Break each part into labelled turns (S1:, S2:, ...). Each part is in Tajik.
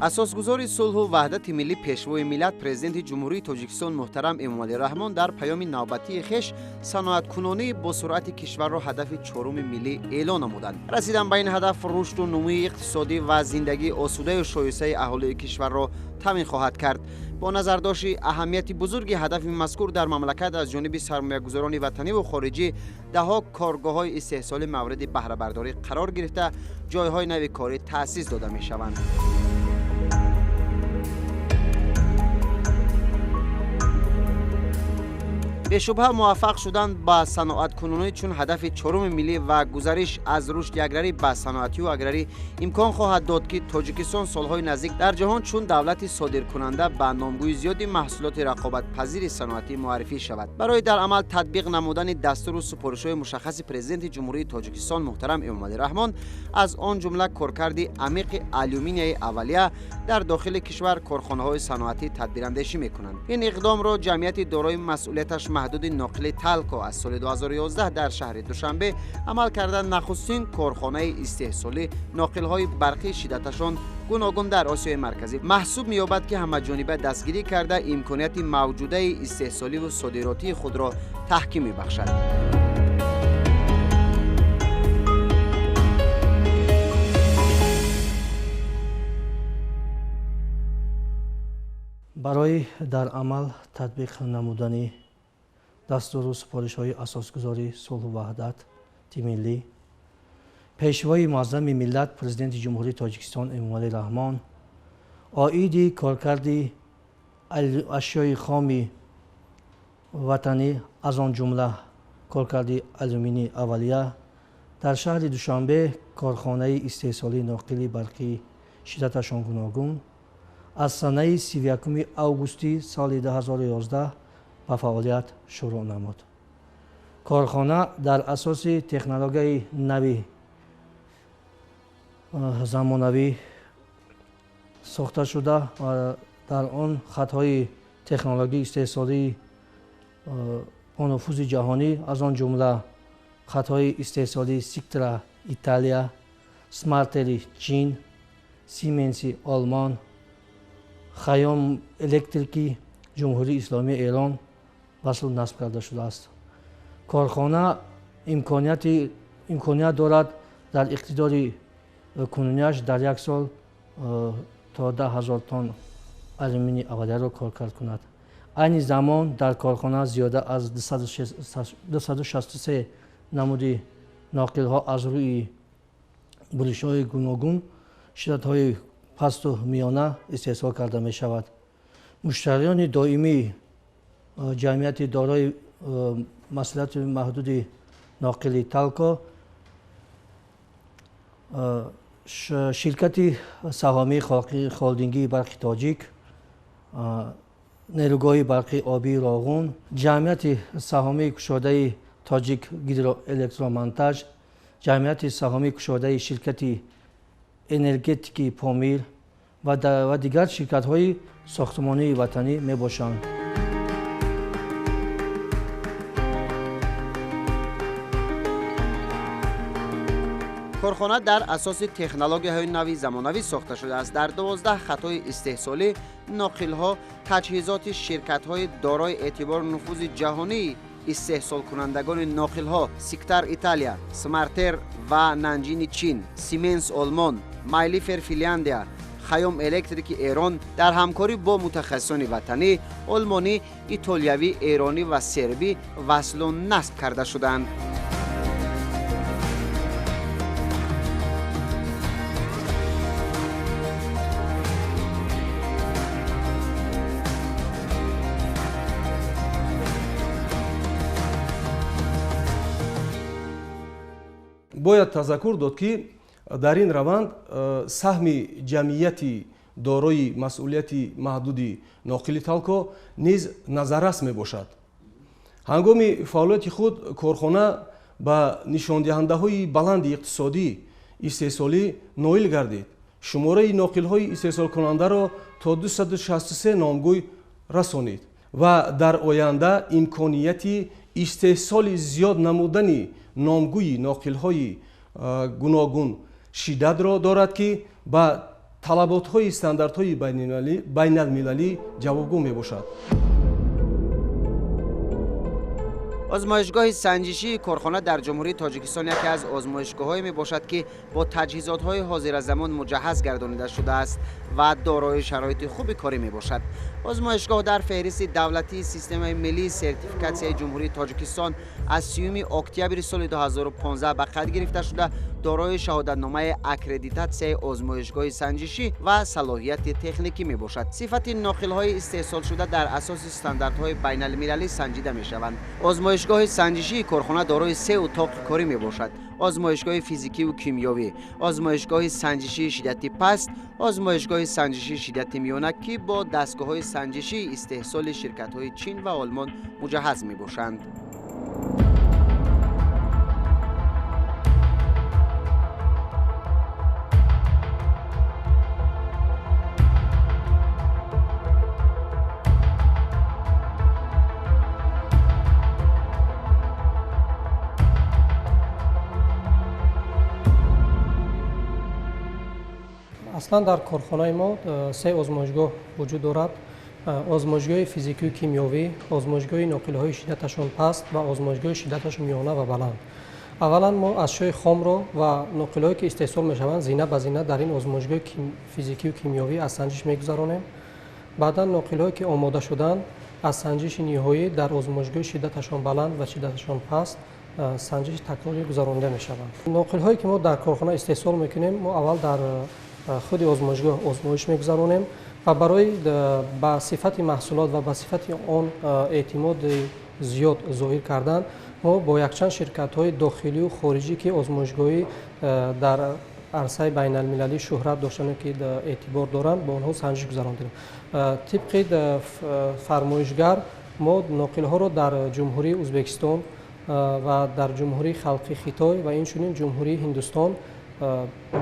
S1: اساسگزار صلح و وحدت ملی پیشوای ملت پرزیدنت جمهوری تاجیکستان محترم امامعلی رحمان در پیام نوبتی خویش صنعت‌کنانه با سرعت کشور را هدف چهارم ملی اعلان نمودند. رسیدن به این هدف رشد و نمو اقتصادی و زندگی آسوده و شایسته اهالی کشور را تامین خواهد کرد. با نظرداشت اهمیت بزرگ هدف مذکور در مملکت از جانب سرمایه‌گذاران وطنی و خارجی ده‌ها کارگاه‌های استحصالی مورد بهره برداری قرار گرفته جای‌های نو کاری تأسیس داده می‌شوند. به شبه موفق شدند با صنعت کنونی چون هدف چهارم ملی و گزارش از رشد اگراری به صنعتی و اگراری امکان خواهد داد که تاجیکستان سالهای نزدیک در جهان چون دولت صادر کننده به نامگوی زیادی محصولات رقابت پذیر صنعتی معرفی شود. برای در عمل تطبیق نمودن دستور و سپارش‌های مشخص پرزیدنت جمهوری تاجیکستان محترم امامعلی رحمان از آن جمله کارکرد عمیق آلومینیوم اولیه در داخل کشور کارخانه‌های صنعتی تدبیر اندیشی می‌کنند. این اقدام را جمعیت دارای مسئولیتش محدود ناقل تالکو از سال 2011 در شهر دوشنبه عمل کردن نخستین کارخانه استحصالی ناقل‌های برقی شدتشان گوناگون در آسیای مرکزی محسوب می‌یابد که همه جانبه دستگیری کرده امکانات موجوده استحصالی و صادراتی خود را تحکیم می‌بخشد.
S2: برای در عمل تطبیق نمودن دستور و سپارش‌های اساسگزاری صلح و وحدت ملی پیشوای معظم ملت پرزیدنت جمهوری تاجیکستان امامعلی رحمان عاید کارکرد اشیای خام وطنی از آن جمله کارکرد آلومینی اولیه در شهر دوشنبه کارخانه استحصالی ناقل برقی شدتشان گوناگون از سنه 31 اوگوستی سال 2011 به فعالیت شروع نمود. کارخانه در اساس تکنولوژی نوی زمانوی ساخته شده و در آن خطهای تکنولوژی استحصالی با نفوذ جهانی از آن جمله خطهای استحصالی سیکترا ایتالیا، سمارتری چین، سیمنسی آلمان، خیام الکتریکی جمهوری اسلامی ایران وصل نصب کرده شده است. کارخانه امکانیت دارد در اقتدار کنونیش در یک سال تا 10,000 تن آلومینی اولیه را کارکرد کند. این زمان در کارخانه زیاده از 263 نمود ناقل ها از روی بلوش های گوناگون شدت های پست و میانه استحصال کرده می شود. مشتریان دائمی جمعیت دارای مسئولیت محدود ناقل تالکو شرکت سهامی خالدینگی برق تاجیک، نیروگاه برق آبی راغون، جمعیت سهامی کشاده تاجیک گیدرو الکترومنتاژ، جمعیت سهامی کشاده شرکت انرژتیکی پامیر و دیگر شرکت های ساختمانی وطنی می باشند.
S1: کارخانه در اساس تکنولوژی‌های نوی زمانوی ساخته شده است. در 12 خطای استحصالی ناقل‌ها تجهیزات شرکت‌های دارای اعتبار نفوذ جهانی استحصال کنندگان ناقل‌ها سیکتر ایتالیا، سمارتر و نانجین چین، سیمنس آلمان، مایلیفر فنلاندیا، خیام الکتریک ایران در همکاری با متخصصان وطنی، آلمانی، ایتالیایی، ایرانی و سربی وصل و نصب کرده شدند.
S3: باید تذکر داد که در این روند سهم جمعیتی دارای مسئولیت محدود ناقل تالکو نیز نظررس می باشد. هنگام فعالیت خود کارخانه به نشاندهنده‌های بلند اقتصادی استحصالی نائل گردید. شماره ناقل‌های استحصال کننده را تا 263 نامگوی رسانید و در آینده امکانیت استحصال زیاد نمودن نامگوی ناقل‌های گوناگون شدت را دارد که به талаботҳои стандартҳои байналмилалӣ ҷавобгӯ мебошад.
S1: озмоишгоҳи санҷишии корхона дар ҷумҳурии тоҷикистон яке аз озмоишгоҳҳое мебошад ки бо таҷҳизотҳои ҳозиразамон муҷаҳҳаз гардонида шудааст ва дорои шароити хуби корӣ мебошад. озмоишгоҳ дар феҳристи давлатии системаи миллии сертификатсияи ҷумҳурии тоҷикистон аз 3 октябри соли 2015 ба қайд гирифта шуда дорои шаҳодатномаи аккредитатсияи озмоишгоҳи санҷишӣ ва салоҳияти техникӣ мебошад. сифати нохилҳои истеҳсолшуда дар асоси стандартҳои байналмилалӣ санҷида мешаванд. озмоишгоҳи санҷишии корхона дорои 3 утоқи корӣ мебошад: озмоишгоҳи физикиву кимиёвӣ, озмоишгоҳи санҷишии шиддати паст, озмоишгоҳи санҷишии шиддати миёна ки бо дастгоҳҳои санҷишии истеҳсоли ширкатҳои чин ва олмон муҷаҳҳаз мебошанд.
S4: аслан дар корхонаи мо 3 озмоишгоҳ вуҷуд дорад. озмоишгоҳи физикию кимиёвӣ, озмоишгоҳи нохилҳои шиддаташон паст ва озмоишгоҳи шиддаташон миёна ва баланд. аввалан мо ашёи хомро ва нохилҳое ки истеҳсол мешаванд зина ба зина дар ин озмоишгоҳи физикию кимиёвӣ аз санҷиш мегузаронем. баъдан нохилҳое ки омода шуданд аз санҷиши ниҳоӣ дар озмоишгоҳи шиддаташон баланд ва шиддаташон паст санҷиши такрорӣ гузаронида мешаванд. нохилҳое ки мо дар корхона истеҳсол мекунем, мо аввал дар худи озмоишгоҳ озмоиш мегузаронем ва барои ба сифати маҳсулот ва ба сифати он эътимоди зиёд зоҳир кардан мо бо якчанд ширкатҳои дохилию хориҷӣ ки озмоишгоҳӣ дар арсаи байналмилалӣ шӯҳрат доштанд ки эътибор доранд бо онҳо санҷиш гузарондем. тибқи фармоишгар мо ноқилҳоро дар ҷумҳурии ӯзбекистон ва дар ҷумҳурии халқи Хитой ва инчунин ҷумҳурии Ҳиндустон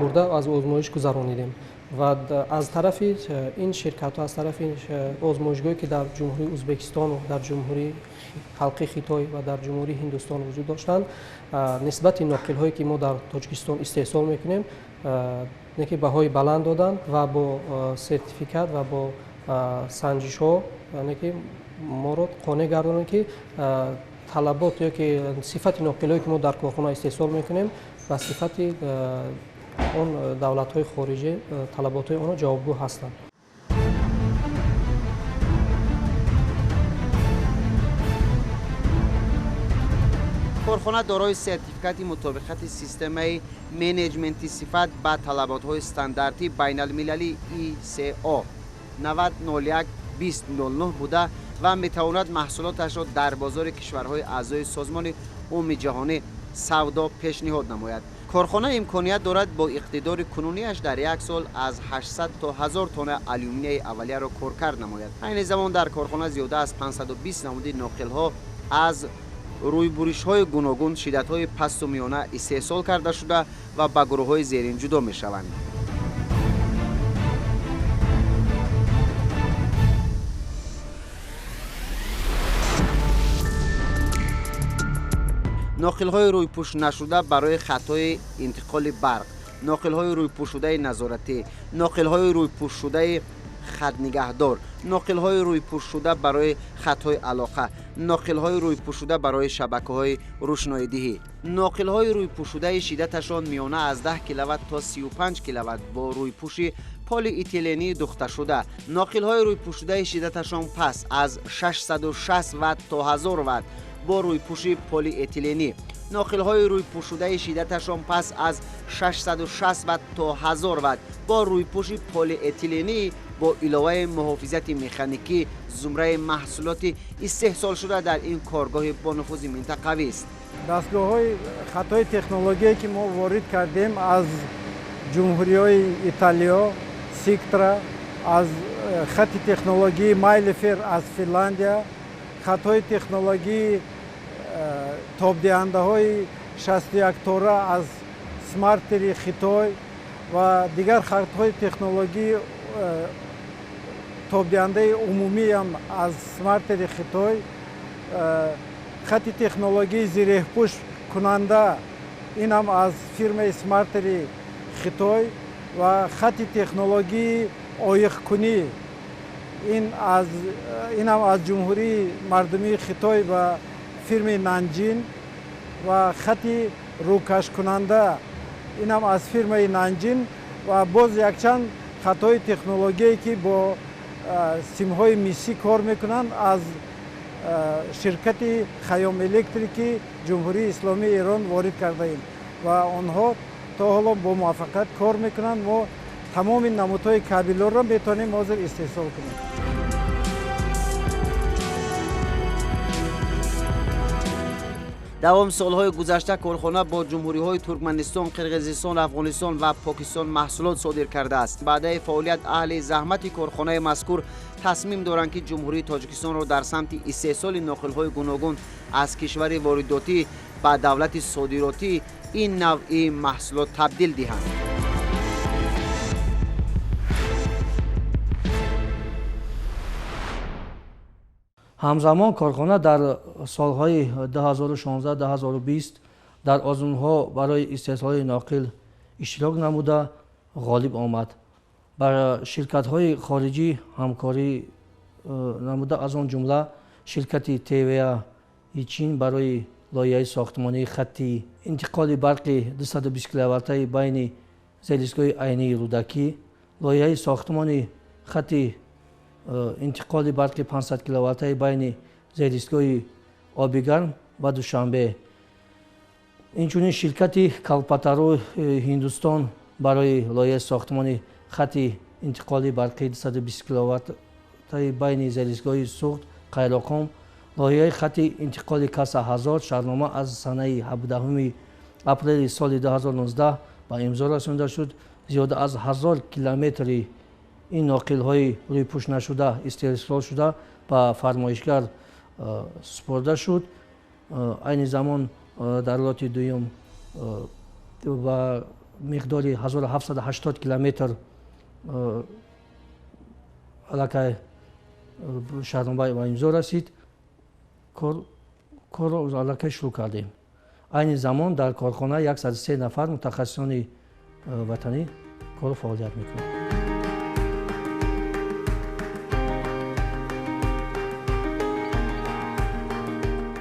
S4: бурда аз озмоиш гузаронидем ва аз тарафи ин ширкатҳо аз тарафи озмоишгоҳе ки дар ҷумҳурии Ӯзбекистон дар ҷумҳурии халқи Хитой ва дар ҷумҳурии Ҳиндустон вуҷуд доштанд нисбати ноқилҳое ки мо дар Тоҷикистон истеҳсол мекунем неки баҳои баланд доданд ва бо сертификат ва бо санҷишҳо неки моро қонеъ гардонанд ки талабот ёки сифати ноқилҳое ки мо дар корхона истеҳсол мекунем ба сифати он давлатҳои хориҷӣ талаботҳои онҳо ҷавобгӯ ҳастанд.
S1: корхона дорои сертификати мутобиқати системаи менеҷменти сифат ба талаботҳои стандарти байналмилалӣ ISO 9001-2009 буда ва метавонад маҳсулоташро дар бозори кишварҳои аъзои созмони умуми ҷаҳонӣ савдо пешниҳод намояд. корхона имконият дорад бо иқтидори кунуниаш дар як сол аз 800 то 1000 тонна алюминияи аввалияро коркард намояд. айни замон дар корхона зиёда аз 520 намуди ноқилҳо аз рӯйбуришҳои гуногун шиддатҳои пасту миёна истеҳсол карда шуда ва ба гурӯҳҳои зерин ҷудо мешаванд. ноқилҳои рӯйпӯшнашуда барои хатҳои интиқоли барқ, ноқилҳои рӯйпӯшудаи назоратӣ, ноқилҳои рӯйпӯшшудаи хатнигаҳдор, ноқилҳои рӯйпӯшшуда барои хатҳои алоқа, ноқилҳои рӯйпӯшшуда барои шабакаҳои рӯшноидиҳӣ, ноқилҳои рӯйпӯшшудаи шиддаташон миёна аз 10 киловатт то 35 киловатт бо рӯйпӯши полиэтилении духташуда, ноқилҳои рӯйпӯшшудаи шиддаташон паст аз 660 ватт то 1000 ватт бо рӯйпӯши полиэтиленӣ, ноқилҳои рӯйпӯшшудаи шиддаташон паст аз 660 ватт то 1000 ватт бо рӯйпӯши полиэтиленӣ бо иловаи муҳофизати механикӣ зумраи маҳсулоти истеҳсолшуда дар ин коргоҳи бонуфузи минтақавист.
S5: дастгоҳҳои хатҳои технологие ки мо ворид кардем аз ҷумҳуриҳои Италиё, Сиктра, аз хати технологии Майлефер аз Финландия, хатҳои технологии тобдиҳандаҳои 61 тора аз Смартери Хитой ва дигар хатҳои технологии тобдиҳандаи умумиам аз Смартери Хитой, хати технологии зиреҳпӯш кунанда инам аз фирмаи Смартери Хитой و خط تکنولوژی اویخ‌کنی این هم از جمهوری مردمی خیتای و فرم نانجین و خط روکش کننده این هم از فرم نانجین و باز یکچند خطای تکنولوژی که با سیم‌های میسی کار میکنن از شرکت خیام الکتریکی جمهوری اسلامی ایران وارد کرده ایم و آنها تا حالا با موفقیت کار میکنن و تمام نمودهای کابل را میتونیم حاضر استحصال کنیم.
S1: دوام سالهای گذشته کارخانه با جمهوری‌های ترکمنستان، قرقیزستان، افغانستان و پاکستان محصولات صادر کرده است. بعد فعالیت اهل زحمت کارخانه مذکور تصمیم دارند که جمهوری تاجیکستان را در سمت استحصال ناقل‌های گوناگون از کشور وارداتی به دولت صادراتی این نوع محصولات تبدیل دهند.
S2: همزمان کارخانه در سالهای 2016-2020 در آزمون‌ها برای استحصال ناقل اشتراک نموده غالب آمد. بر شرکت‌های خارجی همکاری نموده، از آن جمله شرکت تیویا چین برای لایحه ساختمانی خطی انتقال برق 220 کیلووات‌ی بین زیرایستگاه عینی رودکی، لایحه ساختمان خطی انتقال برق 500 کیلووات‌ی بین زیرایستگاه آبیگرم و دوشنبه. اینچنین شرکت کلپاتارو هندوستان برای لایحه ساختمان خط انتقال برق 220 کیلووات‌ی بین زیرایستگاه سوخت قیراقام، لایحه خط انتقال کاسا هزار شهرنامه از سنه 17 اپریل سال 2019 به امضا رسانده شد. زیاده از 1000 کیلومتر این ناقل‌های روی پوش نشده استحصال شده به فرمایشگر سپرده شد. این زمان در لات دوم و مقدار 1780 کیلومتر علاقه شهرنامه به امضا رسید. کار را علاقه شروع کردیم. این زمان در کارخانه 103 نفر متخصصان وطنی کار فعالیت میکنند.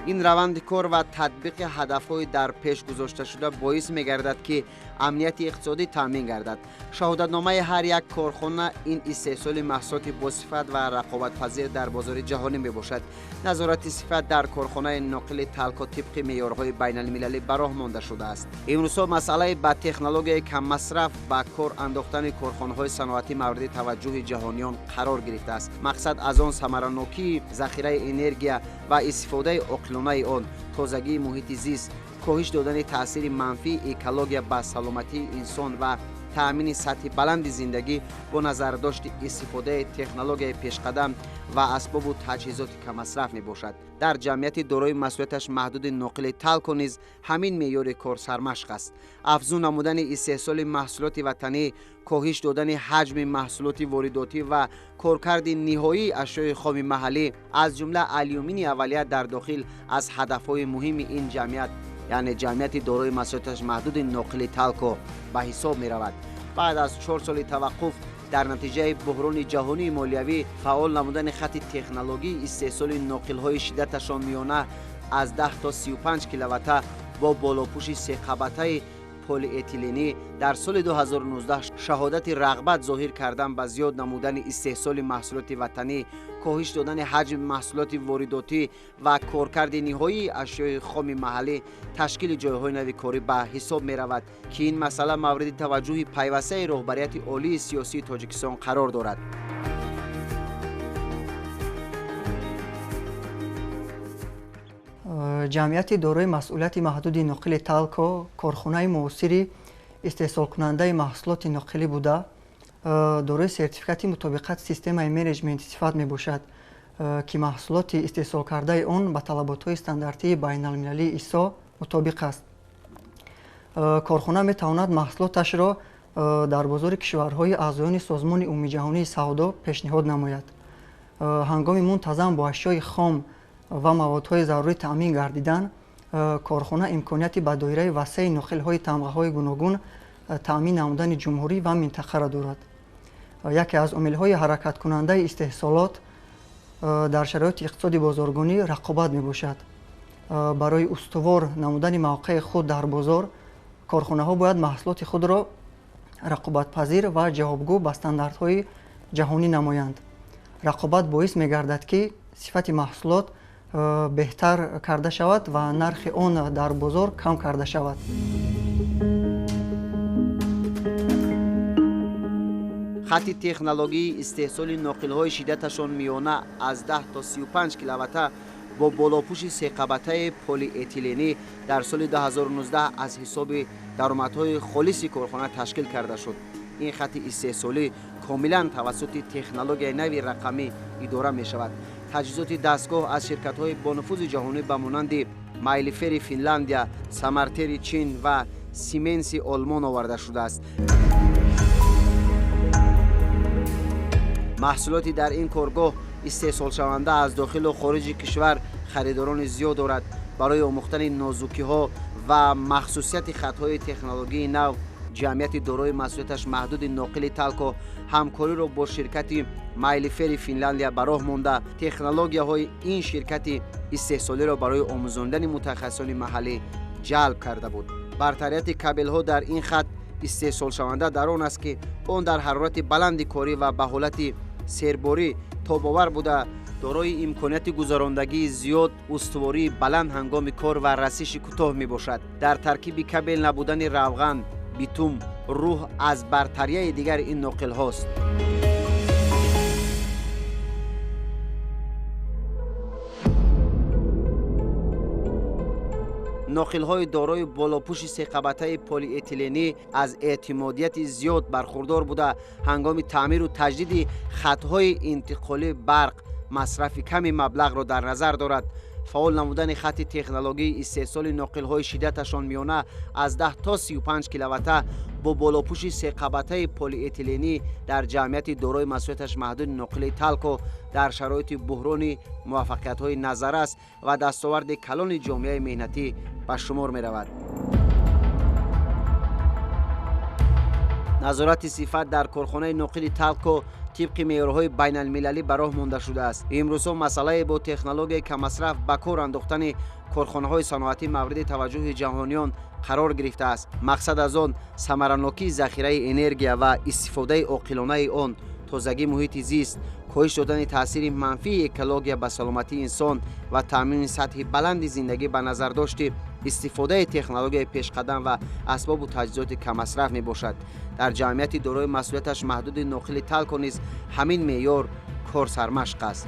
S1: این روند کار و تطبیق هدف‌های در پیش گذاشته شده باعث می‌گردد که امنیت اقتصادی تامین گردد. شهادتنامه هر یک کارخانه این استحصال محصولات با صفت و رقابت‌پذیر در بازار جهانی میباشد. نظارت صفت در کارخانه ناقل تلکا طبق معیارهای بین‌المللی براه مانده شده است. امروزها مسئله با تکنولوژی کم مصرف با کار انداختن کارخانه‌های صنعتی مورد توجه جهانیان قرار گرفته است. مقصد از آن ثمره‌ناکی ذخیره انرژی و استفاده عاقلانه آن، تازگی محیط زیست، کاهش دادن تاثیر منفی اکولوژی بر سلامتی انسان و تأمین سطح بلند زندگی با نظر داشت استفاده تکنولوژی پیشقدم و اسباب و تجهیزات کم مصرف می باشد. در جمعیت دارای مسئولیتش محدود ناقل تلکا نیز همین معیار کار سرمشق است. افزون نمودن استحصال محصولات وطنی، کاهش دادن حجم محصولات وارداتی و کارکرد نهایی اشیاء خام محلی از جمله آلیومینی اولیه در داخل از هدفهای مهم این جمعیت، یعنی جمعیت دارای مسئولیتش محدود ناقل تلکا به حساب می رود. بعد از 4 سال توقف در نتیجه بحران جهانی مالیوی، فعال نمودن خط تکنولوژی استحصال ناقل‌های شدتشان میانه از 10 تا 35 کیلووات با بالاپوش 3 قبطه پلی اتیلنی در سال 2019 شهادت رغبت ظاهر کردن به زیاد نمودن استحصال محصولات وطنی، کاهش دادن حجم محصولات وارداتی و کارکرد نهایی اشیاء خام محلی تشکیل جایهای نوی کاری به حساب می رود که این مسئله مورد توجه پیوسته رهبریت عالی سیاسی تاجیکستان قرار دارد.
S6: جمعیت دارای مسئولیت محدود ناقل تلکا کارخانه معاصری استحصال کننده محصولات ناقلی بوده دارای سرتیفیکات مطابقت سیستم منیجمنت صفت می باشد که محصولات استحصال کرده آن به طلبات های استانداردی بین المللی ایسا مطابق است. کارخانه می تواند محصولاتش را در بازار کشورهای اعضایان سازمان عمومی جهانی سودا پیشنهاد نماید. هنگام منتظم با اشیاء خام و موادهای ضروری تأمین گردیدن، کارخانه امکانیت به دایره وسیع ناقل‌های تمغه‌های گوناگون таъмин намудани ҷумҳурӣ ва минтақаро дорад. Яке аз омилҳои ҳаракаткунандаи истеҳсолот дар шароити иқтисоди бозоргунӣ рақобат мебошад. Барои устувор намудани мавқеи худ дар бозор, корхонаҳо бояд маҳсулоти худро рақобатпазир ва ҷавобгӯ ба стандартҳои ҷаҳонӣ намоянд. Рақобат боис мегардад, ки сифати маҳсулот беҳтар карда шавад ва нархи он дар бозор кам карда шавад.
S1: хатти технологии истеҳсоли ноқилҳои шиддаташон миёна аз 10 то 35 киловатта бо болопӯши секабатаи полиэтиленӣ дар соли 2019 аз ҳисоби даромадҳои холиси корхона ташкил карда шуд. ин хатти истеҳсолӣ комилан тавассути технологияи нави рақамӣ идора мешавад. таҷҳизоти дастгоҳ аз ширкатҳои бонуфузи ҷаҳонӣ ба монанди майлифери Финляндия, Самартери Чин ва Сименси Олмон оварда шудааст. маҳсулоти дар ин коргоҳ истеҳсолшаванда аз дохилу хориҷи кишвар харидорони зиёд дорад. барои омӯхтани нозукиҳо ва махсусияти хатҳои технологии нав, ҷамъияти дорои масъулияташ маҳдуди ноқили Талко ҳамкориро бо ширкати Майлифери Финляндия ба роҳ монда, технологияҳои ин ширкати истеҳсолиро барои омӯзондани мутахассисони маҳаллӣ ҷалб карда буд. бартарияти кабелҳо дар ин хат истеҳсолшаванда дар он аст, ки он дар ҳарорати баланди корӣ ва ба ҳолати серборӣ тобовар буда, дорои имконияти гузарондагии зиёд, устувории баланд ҳангоми кор ва расиши кӯтоҳ мебошад. дар таркиби кабел набудани равған, битум, рӯҳ аз бартарияи дигари ин ноқилҳост. ноқилҳои дорои болопӯши секабатаи полиэтиленӣ аз эътимодияти зиёд бархурдор буда, ҳангоми таъмиру таҷдиди хатҳои интиқолии барқ масрафи ками маблағро дар назар дорад. фаъол намудани хатти технологии истеҳсоли ноқилҳои шиддаташон миёна аз 10 то 35 киловатта бо болопӯши секабатаи полиэтиленӣ дар ҷамъияти дорои масъулияташ маҳдуди ноқилии Талко дар шароити буҳрони муваффақиятҳои назаррас ва дастоварди калони ҷомеаи меҳнатӣ ба шумор меравад. назорати сифат дар корхонаи ноқили Талко тибқи меъёрҳои байналмилалӣ ба роҳ монда шудааст. имрӯзҳо масъалае бо технологияи камасраф ба кор андохтани корхонаҳои саноатӣ мавриди таваҷҷӯҳи ҷаҳониён қарор гирифтааст. мақсад аз он самаранокии захираи энергия ва истифодаи оқилонаи он, тозагии муҳити зист, коҳиш додани таъсири манфии экология ба саломатии инсон ва таъмини сатҳи баланди зиндагӣ ба назардошти истифодаи технологияи пешқадам ва асбобу таҷҳизоти камасраф мебошад. дар ҷамъияти дорои масъулияташ маҳдуди ноқили Талко низ ҳамин меъёр корсармашқ аст.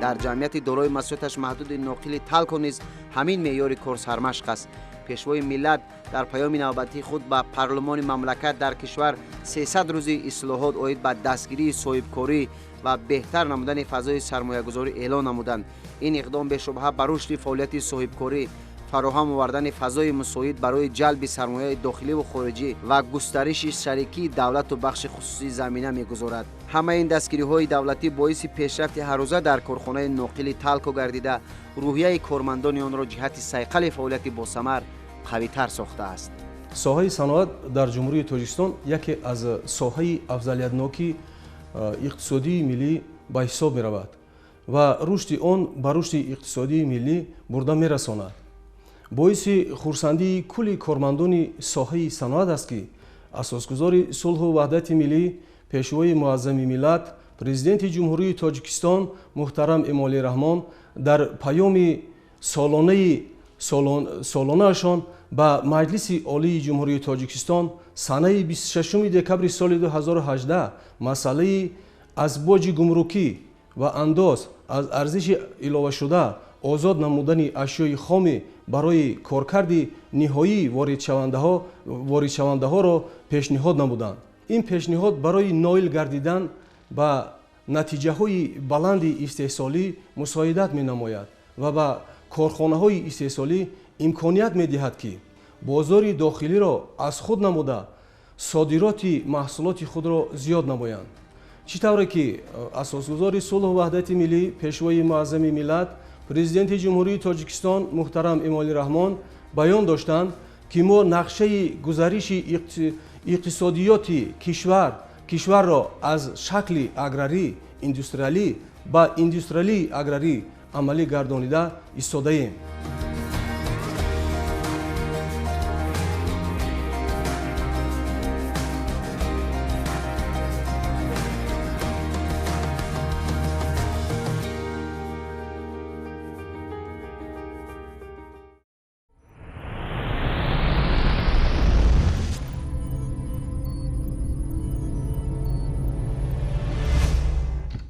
S1: дар ҷамъияти дорои масъулияташ маҳдуди ноқили Талко низ ҳамин меъёри корсармашқ аст. пешвои миллат дар паёми навбатии худ ба парлумони мамлакат дар кишвар 300 рӯзи ислоҳот оид ба дастгирии соҳибкорӣ ва беҳтар намудани фазои сармоягузорӣ эълон намуданд. ин иқдом бешубҳа ба рушди фаъолияти соҳибкорӣ, фароҳам овардани фазои мусоид барои ҷалби сармояи дохиливу хориҷӣ ва густариши шарикии давлату бахши хусусӣ замина мегузорад. ҳамаи ин дастгириҳои давлатӣ боиси пешрафти ҳаррӯза дар корхонаи ноқили Талко гардида, рӯҳияи кормандони онро ҷиҳати сайқали фаъолияти босамар қавитар сохтааст.
S3: соҳаи саноат дар ҷумҳурии Тоҷикистон яке аз соҳаи афзалиятноки иқтисодии миллӣ ба ҳисоб меравад ва рушди он ба рушди иқтисодии миллӣ бурда мерасонад. боиси хурсандии кулли кормандони соҳаи саноат аст, ки асосгузори сулҳу ваҳдати миллӣ, пешвои муаззами миллат, президенти ҷумҳурии Тоҷикистон муҳтарам Эмомалӣ Раҳмон дар паёми солонаашон ба Маҷлиси Олии Ҷумҳурии Тоҷикистон санаи 26 декабри соли 2018 масъалаи аз боҷи гумрукӣ ва андоз аз арзиши иловашуда озод намудани ашёи хоми барои коркарди ниҳоии воридшавандаҳоро пешниҳод намуданд. ин пешниҳод барои ноил гардидан ба натиҷаҳои баланди истеҳсолӣ мусоидат менамояд ва ба корхонаҳои истеҳсолӣ имконият медиҳад, ки бозори дохилиро аз худ намуда содироти маҳсулоти худро зиёд намоянд. чӣ тавре ки асосгузори сулҳу ваҳдати миллӣ пешвои муаззами миллат президенти ҷумҳурии тоҷикистон муҳтарам эмомалӣ раҳмон баён доштанд ки мо нақшаи гузариши иқтисодиёти кишварро аз шакли аграрӣ индустриалӣ ба индустриалии аграрӣ амалӣ гардонида истодаем.